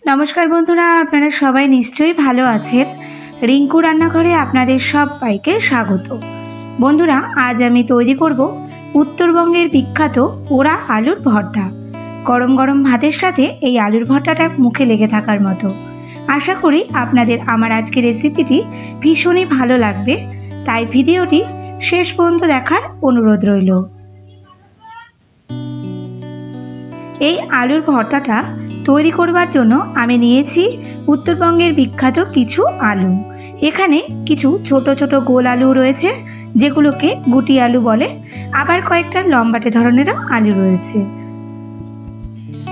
नमस्कार बंधुरा आपनारा सबाई निश्चयई भालो आछेन। रिंकू रान्नाघरे आपनादेर सबाइके स्वागत। बंधुरा आज आमी तैरी करब उत्तरबंगेर विख्यात पोड़ा आलुर भर्ता। गरम गरम भातेर साथे एई आलुर भर्ताटा मुखे लेगे थाकार मतो। आशा करी आपनादेर आमार आजकेर रेसिपिटी भीषणই भालो लागबे, ताई भिडियोटी शेष पर्यन्त देखार अनुरोध रइल। एई आलुर भर्ताटा तैरी करबार जोन्नो आमी नियेछि उत्तरबंगेर विख्यात किछु आलू। एखाने किछु छोटो छोटो गोल आलू रयेछे जेगुलोके गुटी आलू बोले, आबार कयेकटा लम्बाटे धरनेर आलू रयेछे।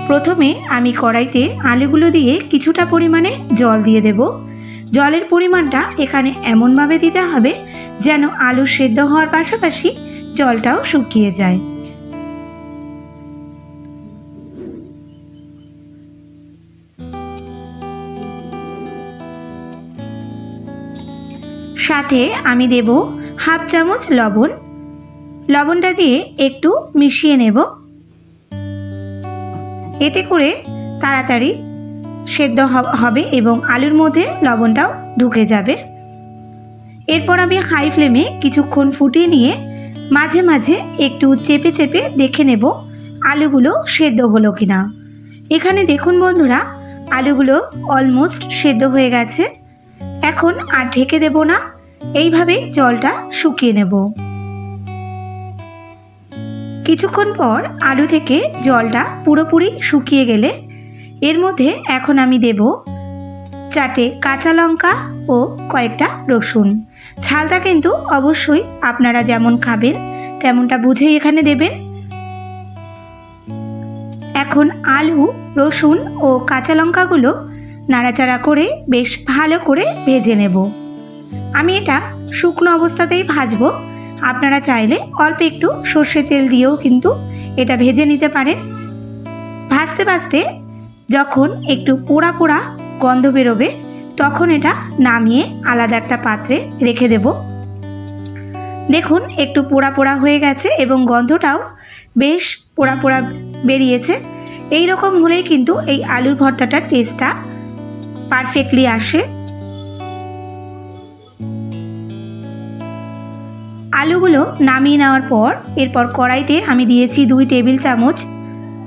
प्रथमे आमी कड़ाइते आलूगुलो दिये किछुटा परिमाणे जल दिये देब। जलेर परिमाणटा एखाने एमन भावे दिते हबे जेन आलू सेদ্ধ होवार पाशापाशि जलटाओ शुकिये जाय। साथे आमी देब हाफ चामच लवण। लवणटा दिए एकटू मिशिए नेब, एते करे ताड़ाताड़ी सेদ্ধ हबे एबं आलुर मध्य लवणटाও ढुके जाबे। एरपर आमी हाई फ्लेमे किछुक्षण फुटिए निये माझे माझे एकटू चेपे चेपे देखे नेब आलुगुलो सेদ্ধ हलो किना। एखाने देखुन बंधुरा आलुगुलो अलमोस्ट सेদ্ধ हये गेछे। एखन आर ढेके देब ना, এইভাবে জলটা শুকিয়ে নেব। কিছুক্ষণ পর আলু থেকে জলটা পুরোপুরি শুকিয়ে গেলে এর মধ্যে এখন আমি দেব 4টে কাঁচা লঙ্কা ও কয়েকটা রসুন। ঝালটা কিন্তু অবশ্যই আপনারা যেমন খাবেন তেমনটা বুঝেই এখানে দেবেন। এখন আলু, রসুন ও কাঁচা লঙ্কাগুলো নাড়াচাড়া করে বেশ ভালো করে ভেজে নেব। আমি এটা শুকনো অবস্থাতেই ভাজবো। আপনারা চাইলে অল্প একটু সরষের তেল দিয়েও কিন্তু এটা ভেজে নিতে পারেন। ভাজতে ভাজতে যখন একটু পোড়া পোড়া গন্ধ বেরোবে তখন এটা নামিয়ে আলাদা একটা পাত্রে রেখে দেব। দেখুন একটু পোড়া পোড়া হয়ে গেছে এবং গন্ধটাও বেশ পোড়া পোড়া বেরিয়েছে। এই রকম হলেই কিন্তু এই আলুর ভর্তাটার টেস্টটা পারফেক্টলি আসে। आलूगुलो नामिয়ে নেওয়ার পর এরপর কড়াইতে আমি দিয়েছি 2 টেবিল চামচ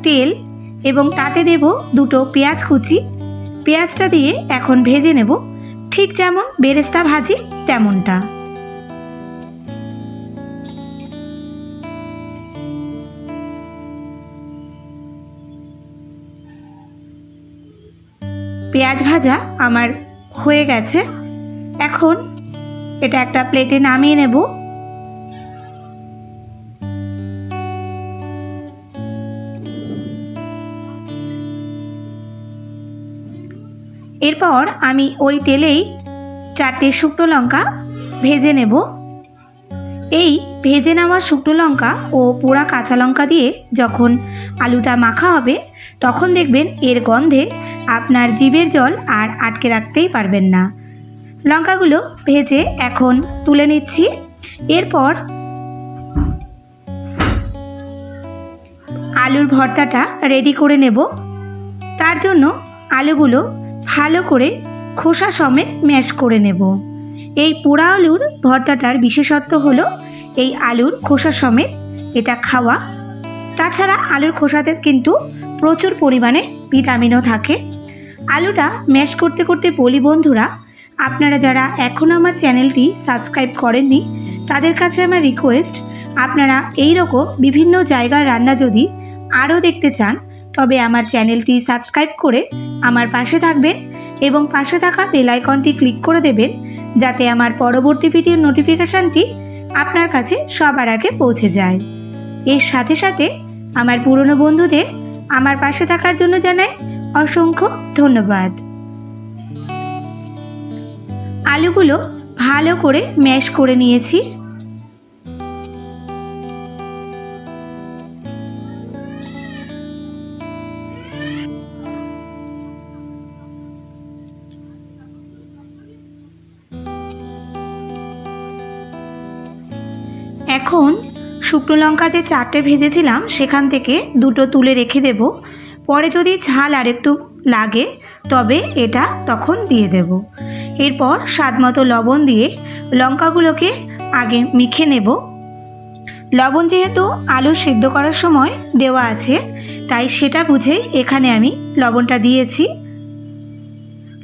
তেল এবং তাতে দেব দুটো পেঁয়াজ কুচি। পেঁয়াজটা দিয়ে এখন ভেজে নেব ঠিক যেমন বেরেস্তা ভাজি তেমনটা। পেঁয়াজ ভাজা আমার হয়ে গেছে। এখন এটা একটা প্লেটে নামিয়ে নেব। এরপর আমি ওই তেলেই 4টে শুকনো লঙ্কা ভেজে নেব। এই ভেজে নেওয়া শুকনো লঙ্কা ও পোড়া কাঁচা লঙ্কা দিয়ে যখন আলুটা মাখা হবে তখন দেখবেন এর গন্ধে আপনার জিভের জল আর আটকে রাখতেই পারবেন না। লঙ্কাগুলো ভেজে এখন তুলে নিচ্ছি। এরপর আলুর ভর্তাটা রেডি করে নেব। তার জন্য আলুগুলো ভালো করে খোসা সমেত ম্যাশ করে নেব। এই পোড়া আলুর ভর্তাটার বিশেষত্ব হলো এই আলুর খোসা সমেত এটা খাওয়া। তাছাড়া আলুর খোসাতে কিন্তু প্রচুর পরিমাণে ভিটামিনও থাকে। আলুটা ম্যাশ করতে করতে বলি বন্ধুরা, আপনারা যারা এখনও আমার চ্যানেলটি সাবস্ক্রাইব করেননি তাদের কাছে আমার রিকোয়েস্ট, আপনারা এই রকম বিভিন্ন জায়গার রান্না যদি আরও দেখতে চান তবে আমার চ্যানেলটি সাবস্ক্রাইব করে আমার পাশে থাকবেন এবং পাশে থাকা বেল আইকনটি ক্লিক করে দেবেন যাতে আমার পরবর্তী ভিডিওর নোটিফিকেশনটি আপনার কাছে সবার আগে পৌঁছে যায়। এর সাথে সাথে আমার পুরনো বন্ধুদের আমার পাশে থাকার জন্য জানাই অসংখ্য ধন্যবাদ। আলুগুলো ভালো করে ম্যাশ করে নিয়েছি। এখন শুকনো লঙ্কা যে 4টে ভেজেছিলাম সেখান থেকে দুটো তুলে রেখে দেব। পরে যদি ঝাল আর একটু লাগে তবে এটা তখন দিয়ে দেব। এরপর স্বাদমতো লবণ দিয়ে লঙ্কাগুলোকে আগে মেখে নেব। লবণ যেহেতু আলু সিদ্ধ করার সময় দেওয়া আছে, তাই সেটা বুঝেই এখানে আমি লবণটা দিয়েছি।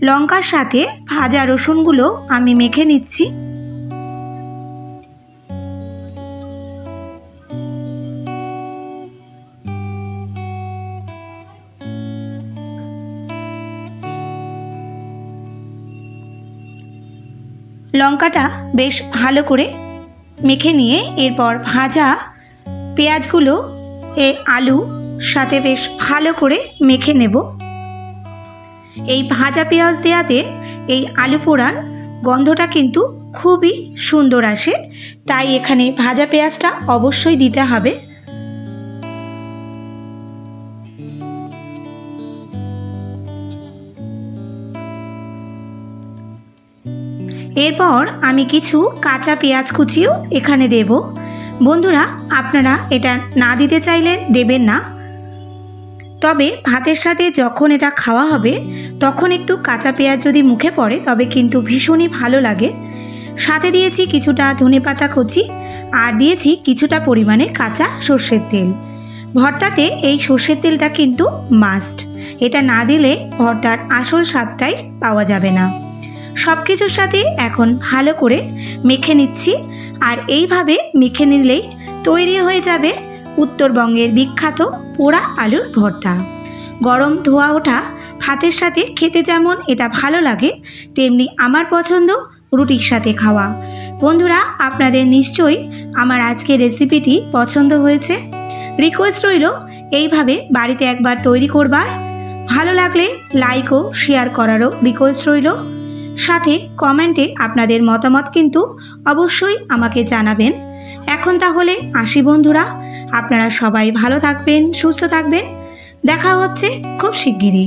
লঙ্কার সাথে ভাজা রসুনগুলো আমি মেখে নিচ্ছি। লঙ্কাটা বেশ ভালো করে মেখে নিয়ে এরপর ভাজা পেঁয়াজগুলো আলু সাথে বেশ ভালো করে মেখে নেব। এই ভাজা পেঁয়াজ দেওয়াতে এই আলু পোড়ার গন্ধটা কিন্তু খুবই সুন্দর আসে, তাই এখানে ভাজা পেঁয়াজটা অবশ্যই দিতে হবে। এরপর আমি কিছু কাঁচা পেঁয়াজ কুচিও এখানে দেব। বন্ধুরা, আপনারা এটা না দিতে চাইলে দেবেন না, তবে ভাতের সাথে যখন এটা খাওয়া হবে তখন একটু কাঁচা পেঁয়াজ যদি মুখে পড়ে তবে কিন্তু ভীষণই ভালো লাগে। সাথে দিয়েছি কিছুটা ধনেপাতা কুচি আর দিয়েছি কিছুটা পরিমাণে কাঁচা সর্ষের তেল। ভর্তাতে এই সর্ষের তেলটা কিন্তু মাস্ট, এটা না দিলে ভর্তার আসল স্বাদটাই পাওয়া যাবে না। সব কিছুর সাথে এখন ভালো করে মেখে নিচ্ছি, আর এইভাবে মেখে নিলেই তৈরি হয়ে যাবে উত্তরবঙ্গের বিখ্যাত পোড়া আলুর ভর্তা। গরম ধোয়া ওঠা ভাতের সাথে খেতে যেমন এটা ভালো লাগে, তেমনি আমার পছন্দ রুটির সাথে খাওয়া। বন্ধুরা, আপনাদের নিশ্চয়ই আমার আজকের রেসিপিটি পছন্দ হয়েছে। রিকোয়েস্ট রইল এইভাবে বাড়িতে একবার তৈরি করবার। ভালো লাগলে লাইক ও শেয়ার করারও রিকোয়েস্ট রইল। সাথে কমেন্টে আপনাদের মতামত কিন্তু অবশ্যই আমাকে জানাবেন। এখন তাহলে আসি বন্ধুরা, আপনারা সবাই ভালো থাকবেন, সুস্থ থাকবেন। দেখা হচ্ছে খুব শিগগিরই।